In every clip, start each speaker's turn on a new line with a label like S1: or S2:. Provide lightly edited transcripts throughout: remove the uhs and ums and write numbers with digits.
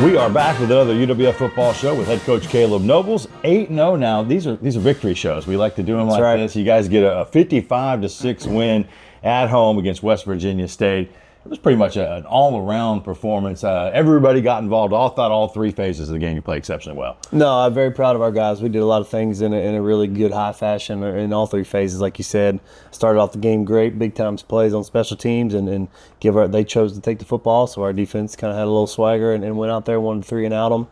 S1: We are back with another UWF football show with head coach Kaleb Nobles. 8-0 now. These are victory shows. We like to do them like this. You guys get a 55-6 win at home against West Virginia State. It was pretty much an all-around performance. Everybody got involved. Thought all three phases of the game you played exceptionally well.
S2: No, I'm very proud of our guys. We did a lot of things in a really good high fashion in all three phases, like you said. Started off the game great, big time plays on special teams, and they chose to take the football, so our defense kind of had a little swagger and went out there, wanted to 3-and-out them.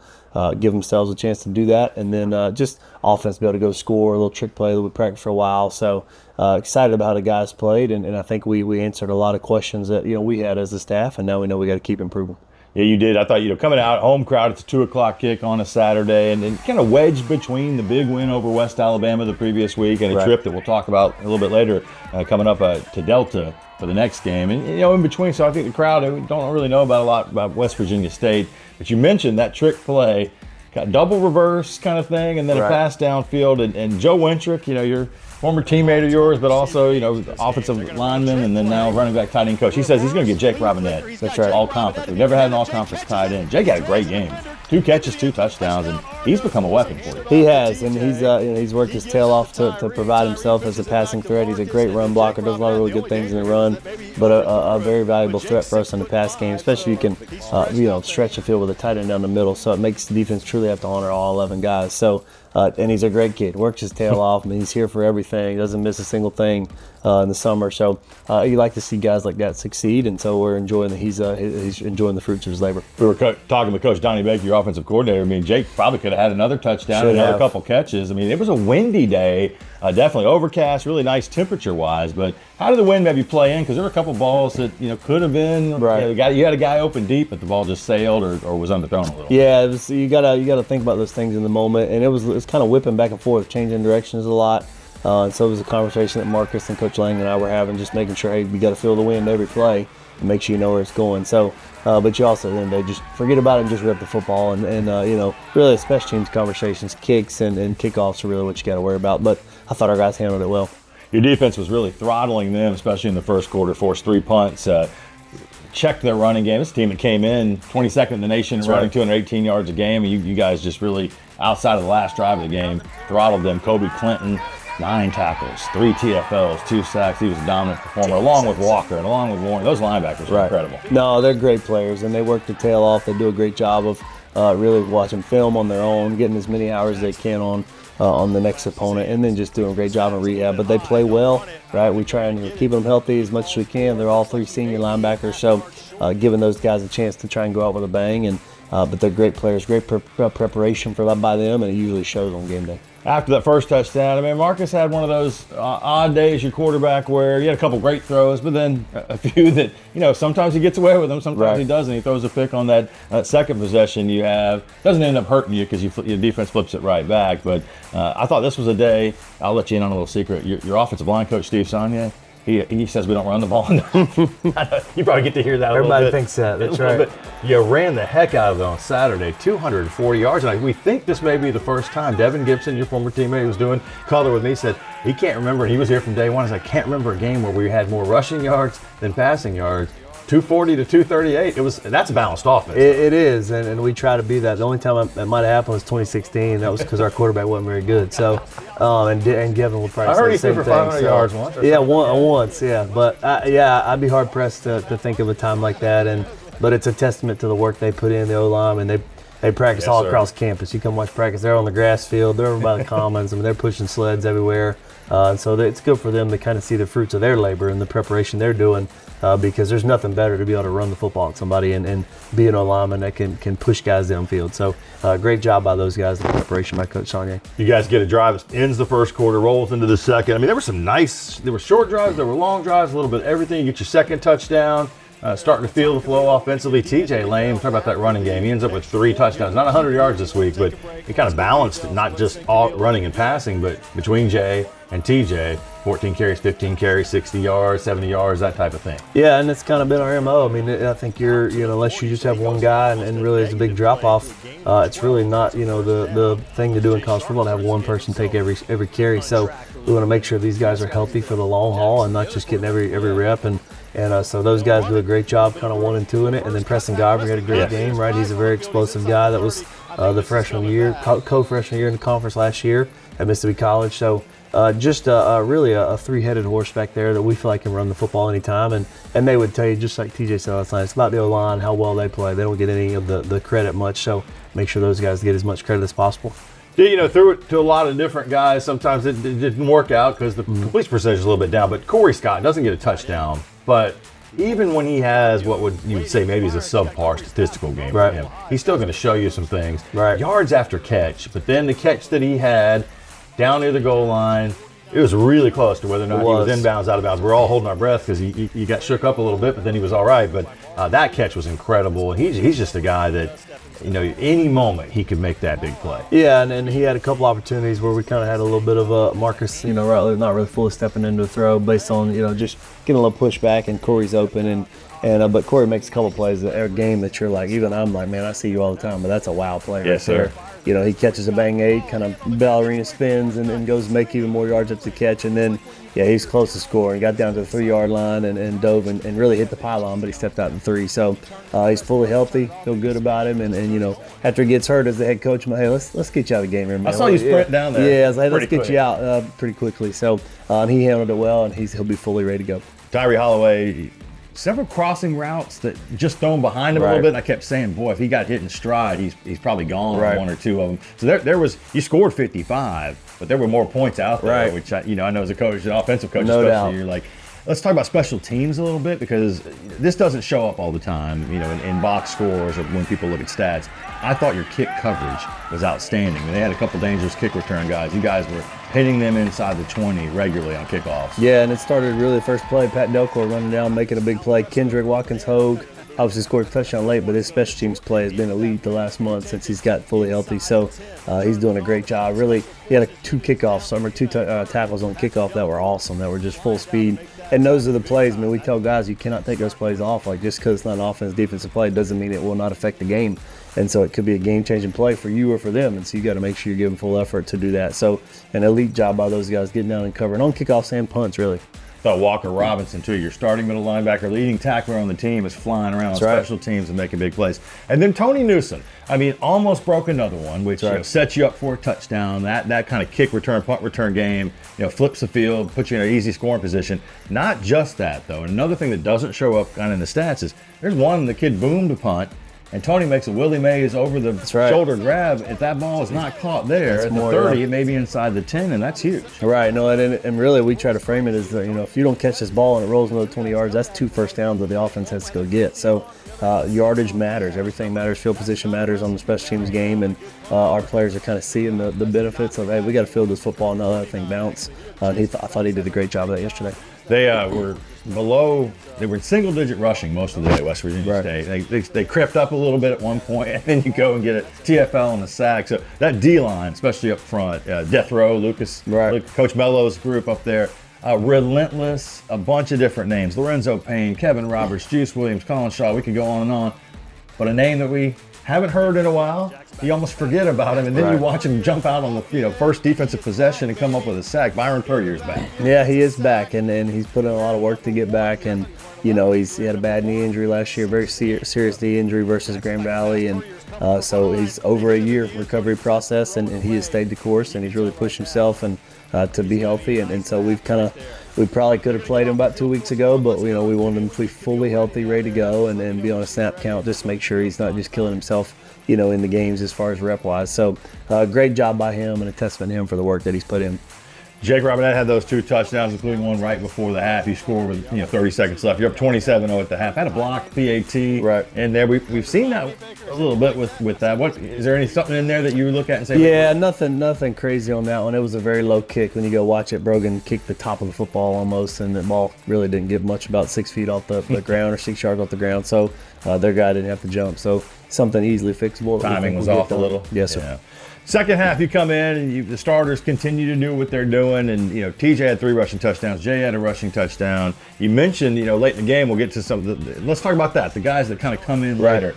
S2: Give themselves a chance to do that, and then just offense be able to go score, a little trick play that we practiced for a while. So excited about how the guys played, and I think we answered a lot of questions that we had as a staff, and now we know we got to keep improving.
S1: Yeah, you did. I thought, coming out, home crowd, it's a 2 o'clock kick on a Saturday, and then kind of wedged between the big win over West Alabama the previous week and a trip that we'll talk about a little bit later coming up to Delta for the next game. And, in between, so I think the crowd, we don't really know about a lot about West Virginia State. But you mentioned that trick play, got double reverse kind of thing, and then a pass downfield. And Joe Wintrick, your former teammate of yours, but also, offensive lineman and then now running back tight end coach. He says he's going to get Jake Robinette.
S2: That's right.
S1: All conference. We've never had an all conference tight end. Jake had a great game. 2 catches, 2 touchdowns, and he's become a weapon for you.
S2: He has, and he's worked his tail off to provide himself as a passing threat. He's a great run blocker, does a lot of really good things in the run, but a very valuable threat for us in the pass game, especially you can stretch the field with a tight end down the middle, so it makes the defense truly have to honor all 11 guys. So, and he's a great kid, works his tail off. I mean, he's here for everything, doesn't miss a single thing in the summer. So you like to see guys like that succeed, and so we're enjoying that he's enjoying the fruits of his labor.
S1: We were talking with Coach Donnie Baker, your offensive coordinator. I mean, Jake probably could have had another touchdown, another couple catches. I mean, it was a windy day, definitely overcast, really nice temperature-wise. But how did the wind maybe play in? Because there were a couple balls that could have been. Right. You had a guy open deep, but the ball just sailed or was underthrown a little.
S2: Yeah, you gotta think about those things in the moment, and it was kind of whipping back and forth, changing directions a lot. And so it was a conversation that Marcus and Coach Lang and I were having, just making sure, hey, we got to feel the wind every play and make sure you know where it's going. So, but you also then they just forget about it and just rip the football, and really special teams conversations, kicks and kickoffs are really what you got to worry about. But I thought our guys handled it well.
S1: Your defense was really throttling them, especially in the first quarter. Forced 3 punts. Checked their running game. This team that came in 22nd in the nation, running 218 yards a game, and you guys just really, outside of the last drive of the game, throttled them. Kobe Clinton, 9 tackles, 3 TFLs, 2 sacks. He was a dominant performer, along with Walker and along with Warren. Those linebackers are incredible.
S2: No, they're great players, and they work their tail off. They do a great job of really watching film on their own, getting as many hours as they can on the next opponent, and then just doing a great job in rehab. But they play well, right? We try and keep them healthy as much as we can. They're all 3 senior linebackers, so giving those guys a chance to try and go out with a bang. And but they're great players, great preparation by them, and it usually shows on game day.
S1: After that first touchdown, I mean, Marcus had one of those odd days, your quarterback, where he had a couple great throws, but then a few that, sometimes he gets away with them, sometimes he doesn't. He throws a pick on that second possession you have. Doesn't end up hurting you because your defense flips it right back. But I thought this was a day, I'll let you in on a little secret. Your offensive line coach, Steve Sonnier, he says we don't run the ball. You probably get to hear that a little bit.
S2: Everybody thinks that. That's right.
S1: But you ran the heck out of it on Saturday, 240 yards. And we think this may be the first time. Devin Gibson, your former teammate, was doing color with me, said he can't remember, and he was here from day one. He said, I can't remember a game where we had more rushing yards than passing yards. 240 to 238. That's a balanced offense.
S2: It is, and we try to be that. The only time that might have happened was 2016. That was because our quarterback wasn't very good. So, and Gavin will probably say the same thing. I heard he threw for 500 yards once. Yeah, once. Yeah, but I'd be hard pressed to think of a time like that. But it's a testament to the work they put in, the O-line, and they practice all across campus. You come watch practice. They're on the grass field. They're over by the commons. I mean, they're pushing sleds everywhere. So it's good for them to kind of see the fruits of their labor and the preparation they're doing, because there's nothing better to be able to run the football at somebody and be an O-lineman that can push guys downfield. So great job by those guys in the preparation by Coach Sonnier.
S1: You guys get a drive that ends the first quarter, rolls into the second. I mean, there were short drives, there were long drives, a little bit of everything. You get your second touchdown. Starting to feel the flow offensively. TJ Lane, talk about that running game. He ends up with 3 touchdowns. Not 100 yards this week, but he kind of balanced it, not just all running and passing, but between Jay and TJ, 14 carries, 15 carries, 60 yards, 70 yards, that type of thing.
S2: Yeah, and it's kind of been our MO. I mean, I think unless you just have one guy and really it's a big drop-off, it's really not, the thing to do in college football to have one person take every carry. So we want to make sure these guys are healthy for the long haul and not just getting every rep. And And so those guys do a great job kind of 1 and 2 in it. And then Preston Godfrey had a great game, right? He's a very explosive guy that was the freshman year, co-freshman year in the conference last year at Mississippi College. So just really a three-headed horse back there that we feel like can run the football anytime. And they would tell you, just like TJ said last night, it's about the O-line, how well they play. They don't get any of the credit much. So make sure those guys get as much credit as possible.
S1: Yeah, threw it to a lot of different guys. Sometimes it didn't work out because the completion percentage is a little bit down. But Corey Scott doesn't get a touchdown. But even when he has what you would say maybe is a subpar statistical game for him, he's still going to show you some things.
S2: Right.
S1: Yards after catch. But then the catch that he had down near the goal line, it was really close to whether or not he was inbounds, out of bounds. We're all holding our breath because he got shook up a little bit, but then he was all right. But that catch was incredible. And he's just a guy that, any moment he could make that big play.
S2: Yeah, and he had a couple opportunities where we kind of had a little bit of a Marcus, not really fully stepping into a throw based on, just getting a little pushback, and Corey's open. But Corey makes a couple plays a game that you're like, even I'm like, man, I see you all the time, but that's a wow play right there. He catches a bang 8, kind of ballerina spins, and then goes to make even more yards up the catch. And then, he's close to score and got down to the 3-yard line and dove and really hit the pylon, but he stepped out in 3. So he's fully healthy, feel good about him. And after he gets hurt as the head coach, I'm like, hey, let's get you out of the game here, man.
S1: I saw you sprint down there.
S2: Yeah, I was like, let's get you out pretty quickly. So he handled it well, and he'll be fully ready to go.
S1: Tyree Holloway, several crossing routes that just thrown behind him a little bit. And I kept saying, boy, if he got hit in stride, he's probably gone on 1 or 2 of them. So there was, you scored 55, but there were more points out there, which I know as a coach, an offensive coach,
S2: no
S1: especially,
S2: doubt.
S1: You're like, let's talk about special teams a little bit, because this doesn't show up all the time, in box scores or when people look at stats. I thought your kick coverage was outstanding. They had a couple dangerous kick return guys. You guys were hitting them inside the 20 regularly on kickoffs.
S2: Yeah, and it started really the first play, Pat Delcor running down, making a big play. Kendrick Watkins-Hogue obviously scored a touchdown late, but his special teams play has been elite the last month since he's got fully healthy. So he's doing a great job. Really, he had 2 kickoffs, two tackles on kickoff that were awesome, that were just full speed. And those are the plays. I mean, we tell guys you cannot take those plays off. Like, just because it's not an offense defensive play doesn't mean it will not affect the game. And so it could be a game-changing play for you or for them. And so you got to make sure you're giving full effort to do that. So an elite job by those guys getting down and covering on kickoffs and punts, really.
S1: Thought Walker Robinson, too, your starting middle linebacker, leading tackler on the team, is flying around on special teams and making big plays. And then Tony Newsom, almost broke another one, which sets you up for a touchdown. That kind of kick return, punt return game, flips the field, puts you in an easy scoring position. Not just that, though. And another thing that doesn't show up kind of in the stats is there's one, the kid boomed a punt, and Tony makes a Willie Mays over the shoulder grab. If that ball is not caught there at the 30, it may be inside the 10, and that's huge.
S2: Right. No, and really we try to frame it as, if you don't catch this ball and it rolls another 20 yards, that's 2 first downs that the offense has to go get. So yardage matters. Everything matters. Field position matters on the special teams game, and our players are kind of seeing the benefits of, hey, we got to field this football and not let that thing bounce. I thought he did a great job of that yesterday.
S1: They were they were single-digit rushing most of the day, West Virginia State. They crept up a little bit at one point, and then you go and get a TFL and a sack. So that D-line, especially up front, Death Row, Coach Mello's group up there, relentless, a bunch of different names. Lorenzo Payne, Kevin Roberts, Juice Williams, Colin Shaw, we could go on and on. But a name that we haven't heard in a while, you almost forget about him, and then you watch him jump out on the first defensive possession and come up with a sack. Byron Puryear's back.
S2: Yeah, he is back, and he's put in a lot of work to get back. And he had a bad knee injury last year, very serious knee injury versus Grand Valley, and so he's over a year recovery process, and he has stayed the course, and he's really pushed himself and to be healthy. And so we probably could have played him about 2 weeks ago, but we wanted him to be fully healthy, ready to go, and then be on a snap count, just to make sure he's not just killing himself, in the games as far as rep-wise. So great job by him, and a testament to him for the work that he's put in.
S1: Jake Robinette had those 2 touchdowns, including one right before the half. He scored with 30 seconds left. You're up 27-0 at the half. Had a block PAT in there. We've seen that a little bit with that. What is there something in there that you look at and say?
S2: Yeah, nothing crazy on that one. It was a very low kick. When you go watch it, Brogan kicked the top of the football almost, and the ball really didn't get much, about 6 feet off the ground or 6 yards off the ground. So their guy didn't have to jump. So something easily fixable.
S1: Timing was off a little.
S2: Yes, sir.
S1: Yeah. Second half, you come in and the starters continue to do what they're doing. And, TJ had 3 rushing touchdowns. Jay had a rushing touchdown. You mentioned, late in the game, we'll get to let's talk about that. The guys that kind of come in later.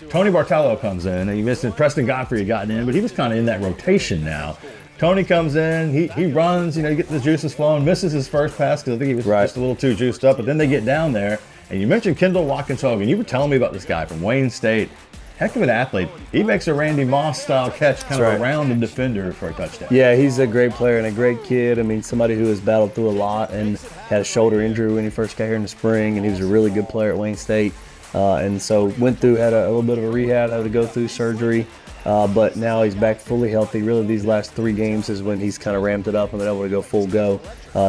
S1: Tony Bartello comes in. And you mentioned Preston Godfrey had gotten in, but he was kind of in that rotation now. Tony comes in, he runs, you get the juices flowing, misses his first pass because I think he was just a little too juiced up. But then they get down there. And you mentioned Kendall Watkins-Hogan. You were telling me about this guy from Wayne State. Heck of an athlete. He makes a Randy Moss-style catch, kind of around the defender for a touchdown.
S2: Yeah, he's a great player and a great kid. I mean, somebody who has battled through a lot and had a shoulder injury when he first got here in the spring, and he was a really good player at Wayne State. And so had a little bit of a rehab, had to go through surgery, but now he's back fully healthy. Really, these last 3 games is when he's kind of ramped it up and been able to go full go.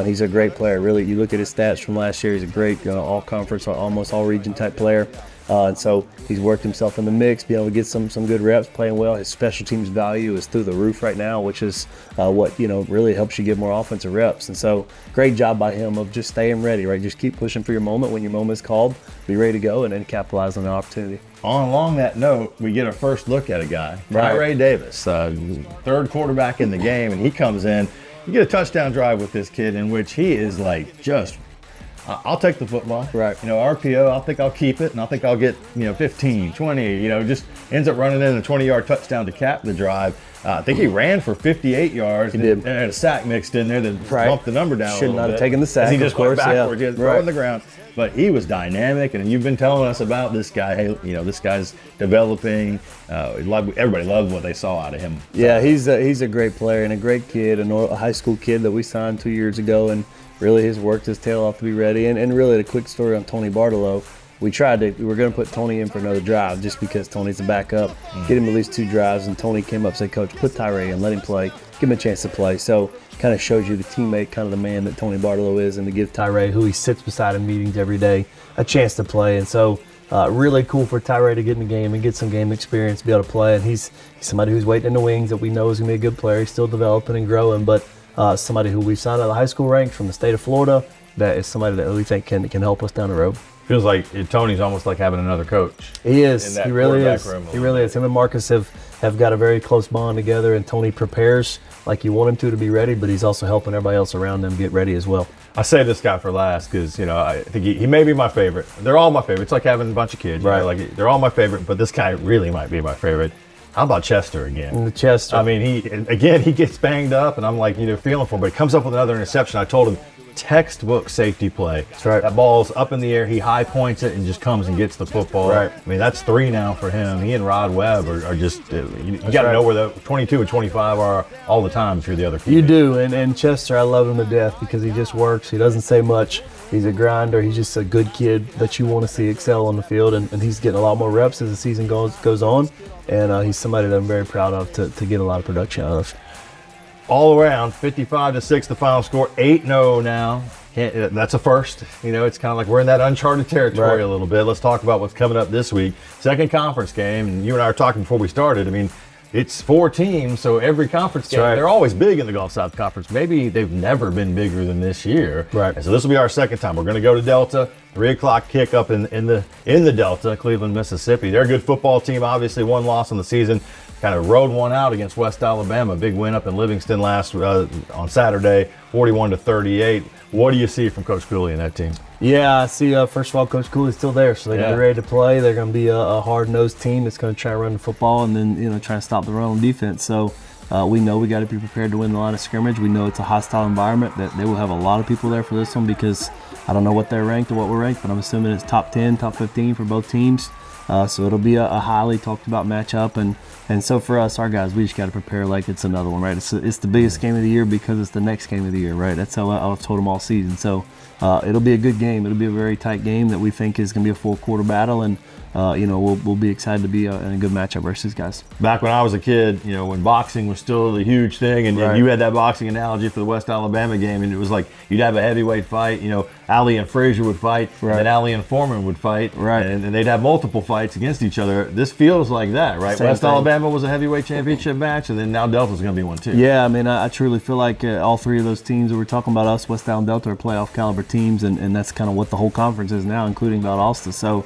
S2: He's a great player. Really, you look at his stats from last year, he's a great all-conference, almost all-region type player. And so he's worked himself in the mix, be able to get some good reps, playing well. His special teams value is through the roof right now, which is what really helps you get more offensive reps. And so great job by him of just staying ready, right? Just keep pushing for your moment. When your moment is called, be ready to go and then capitalize on the opportunity.
S1: Along that note, we get a first look at a guy, Tyree Davis, third quarterback in the game, and he comes in. You get a touchdown drive with this kid in which he is I'll take the football.
S2: Right.
S1: RPO, I think I'll keep it, and I think I'll get, 15, 20, just ends up running in a 20-yard touchdown to cap the drive. I think he ran for 58 yards.
S2: He did.
S1: And had a sack mixed in there that bumped the number down a little bit.
S2: Should not have taken the sack,
S1: he just went backwards,
S2: yeah.
S1: Throw on the ground. But he was dynamic, and you've been telling us about this guy. Hey, this guy's developing. Everybody loved what they saw out of him.
S2: Yeah, he's a great player and a great kid, a high school kid that we signed 2 years ago, and really has worked his tail off to be ready. And really, the quick story on Tony Bartello, we were going to put Tony in for another drive just because Tony's a backup, get him at least 2 drives, and Tony came up and said, Coach, put Tyree in, let him play, give him a chance to play. So kind of shows you the teammate, kind of the man that Tony Bartello is, and to give Tyree, who he sits beside in meetings every day, a chance to play. And so really cool for Tyree to get in the game and get some game experience, be able to play. And he's somebody who's waiting in the wings that we know is going to be a good player. He's still developing and growing, but somebody who we've signed out of the high school ranks from the state of Florida, that is somebody that we think can help us down the road.
S1: Feels like Tony's almost like having another coach.
S2: He is. He really is. He really is. Him and Marcus have got a very close bond together, and Tony prepares like you want him to be ready, but he's also helping everybody else around them get ready as well.
S1: I say this guy for last because, I think he may be my favorite. They're all my favorite. It's like having a bunch of kids.
S2: Right.
S1: They're all my favorite, but this guy really might be my favorite. How about Chester again?
S2: Chester.
S1: I mean, he gets banged up, and I'm like, feeling for him, but he comes up with another interception. I told him, textbook safety play.
S2: That's right.
S1: That ball's up in the air. He high points it and just comes and gets the football.
S2: Right.
S1: I mean, that's 3 now for him. He and Rod Webb are just, you got to know where the 22 and 25 are all the time if you're the other team.
S2: You do, and Chester, I love him to death because he just works. He doesn't say much. He's a grinder. He's just a good kid that you want to see excel on the field, and he's getting a lot more reps as the season goes on, and he's somebody that I'm very proud of to get a lot of production out of.
S1: All around, 55-6 the final score, 8-0 now. That's a first. It's kind of like we're in that uncharted territory a little bit. Let's talk about what's coming up this week. Second conference game, and you and I were talking before we started. I mean, it's 4 teams, so every conference game, they're always big in the Gulf South Conference. Maybe they've never been bigger than this year.
S2: Right.
S1: And so this will be our second time. We're going to go to Delta, 3 o'clock kick up in the Delta, Cleveland, Mississippi. They're a good football team, obviously 1 loss in the season. Kind of rode one out against West Alabama. Big win up in Livingston on Saturday, 41-38. What do you see from Coach Cooley and that team?
S2: Yeah, I see, first of all, Coach Cooley's still there, so they're going to be ready to play. They're going to be a hard-nosed team that's going to try to run the football and then, try to stop the run on defense. So we know we got to be prepared to win the line of scrimmage. We know it's a hostile environment, that they will have a lot of people there for this one because I don't know what they're ranked or what we're ranked, but I'm assuming it's top 10, top 15 for both teams. So it'll be a highly talked about matchup, and so for us, our guys, we just got to prepare like it's another one, right? It's the biggest game of the year because it's the next game of the year, right? That's how I've told them all season. So it'll be a good game. It'll be a very tight game that we think is going to be a full quarter battle, and we'll be excited to be in a good matchup versus guys.
S1: Back when I was a kid, when boxing was still the huge thing, and you had that boxing analogy for the West Alabama game, and it was like you'd have a heavyweight fight, Ali and Frazier would fight, and then Ali and Foreman would fight, and they'd have multiple fights against each other. This feels like that, right? West Alabama was a heavyweight championship match, and then now Delta's going to be one too.
S2: Yeah, I mean, I truly feel like all 3 of those teams that we're talking about, us, West Alabama, Delta, are playoff caliber teams, and that's kind of what the whole conference is now, including Valdosta. So,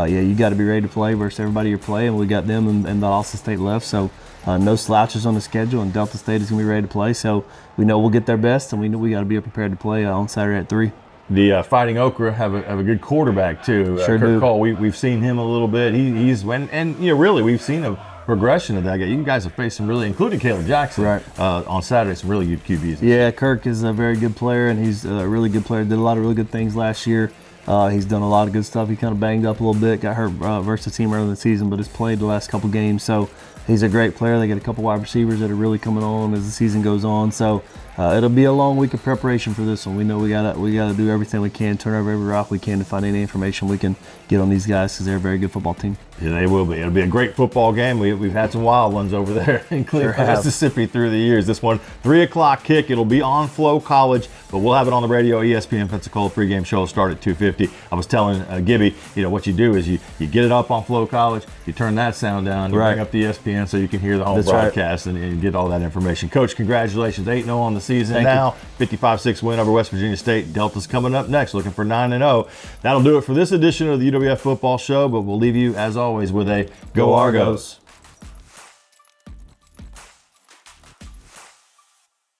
S2: you got to be ready to play versus everybody you're playing. We got them and Valdosta State left, so no slouches on the schedule, and Delta State is going to be ready to play. So we know we'll get their best, and we know we got to be prepared to play on Saturday at 3.
S1: The Fighting Okra have a good quarterback too.
S2: Sure
S1: Kirk
S2: do.
S1: Cole, we've seen him a little bit. And really we've seen a progression of that guy. You guys have faced some really, including Kaleb Jackson, on Saturday, some really good QBs.
S2: Yeah, Kirk is a very good player, and he's a really good player. Did a lot of really good things last year. He's done a lot of good stuff. He kind of banged up a little bit, got hurt versus the team early in the season, but has played the last couple games. So he's a great player. They got a couple wide receivers that are really coming on as the season goes on. So it'll be a long week of preparation for this one. We know we gotta do everything we can, turn over every rock we can to find any information we can get on these guys because they're a very good football team.
S1: Yeah, they will be. It'll be a great football game. We've had some wild ones over there in Cleveland, Mississippi through the years. This one, 3 o'clock kick. It'll be on Flow College, but we'll have it on the radio. ESPN Pensacola pregame show will start at 2:50. I was telling Gibby, what you do is you get it up on Flow College, you turn that sound down, you bring up the ESPN so you can hear the home broadcast and get all that information. Coach, congratulations. 8-0 on the season.
S2: Thank
S1: now. 55-6 win over West Virginia State. Delta's coming up next, looking for 9-0. That'll do it for this edition of the UWF Football Show, but we'll leave you, as always, with a Go Argos.